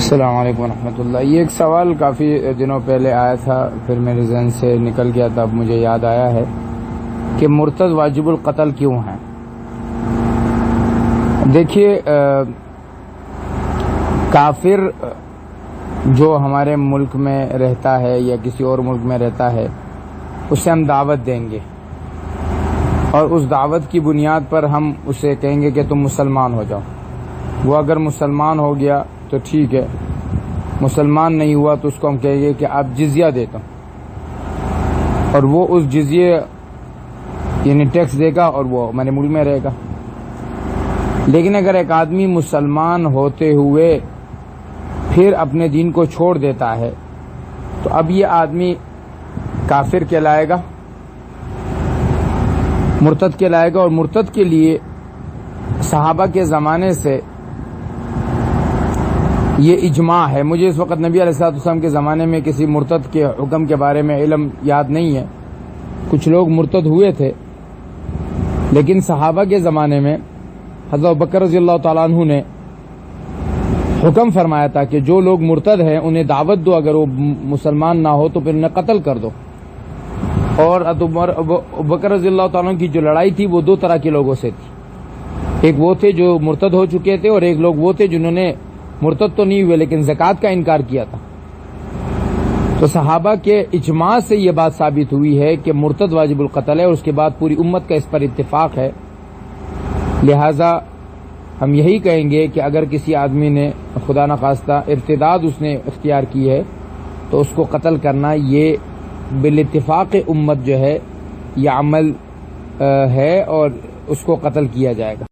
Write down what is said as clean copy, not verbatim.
السلام علیکم ورحمۃ اللہ۔ یہ ایک سوال کافی دنوں پہلے آیا تھا، پھر میرے ذہن سے نکل گیا تھا، اب مجھے یاد آیا ہے کہ مرتد واجب القتل کیوں ہیں۔ دیکھیے، کافر جو ہمارے ملک میں رہتا ہے یا کسی اور ملک میں رہتا ہے، اسے ہم دعوت دیں گے اور اس دعوت کی بنیاد پر ہم اسے کہیں گے کہ تم مسلمان ہو جاؤ۔ وہ اگر مسلمان ہو گیا تو ٹھیک ہے، مسلمان نہیں ہوا تو اس کو ہم کہیں گے کہ آپ جزیہ دیتا ہوں، اور وہ اس جزیے یعنی ٹیکس دے گا اور وہ ہمارے ملک میں رہے گا۔ لیکن اگر ایک آدمی مسلمان ہوتے ہوئے پھر اپنے دین کو چھوڑ دیتا ہے تو اب یہ آدمی کافر کہلائے گا، مرتد کہلائے گا، اور مرتد کے لیے صحابہ کے زمانے سے یہ اجماع ہے۔ مجھے اس وقت نبی علیہ السلام کے زمانے میں کسی مرتد کے حکم کے بارے میں علم یاد نہیں ہے، کچھ لوگ مرتد ہوئے تھے، لیکن صحابہ کے زمانے میں حضرت ابوبکر رضی اللہ تعالیٰ عنہ نے حکم فرمایا تھا کہ جو لوگ مرتد ہیں انہیں دعوت دو، اگر وہ مسلمان نہ ہو تو پھر انہیں قتل کر دو۔ اور ابوبکر رضی اللہ تعالیٰ عنہ کی جو لڑائی تھی وہ دو طرح کے لوگوں سے تھی، ایک وہ تھے جو مرتد ہو چکے تھے، اور ایک لوگ وہ تھے جنہوں نے مرتد تو نہیں ہوئے لیکن زکوٰۃ کا انکار کیا تھا۔ تو صحابہ کے اجماع سے یہ بات ثابت ہوئی ہے کہ مرتد واجب القتل ہے، اور اس کے بعد پوری امت کا اس پر اتفاق ہے۔ لہذا ہم یہی کہیں گے کہ اگر کسی آدمی نے خدا نخواستہ ارتداد اس نے اختیار کی ہے تو اس کو قتل کرنا یہ بالاتفاق امت جو ہے یہ عمل ہے، اور اس کو قتل کیا جائے گا۔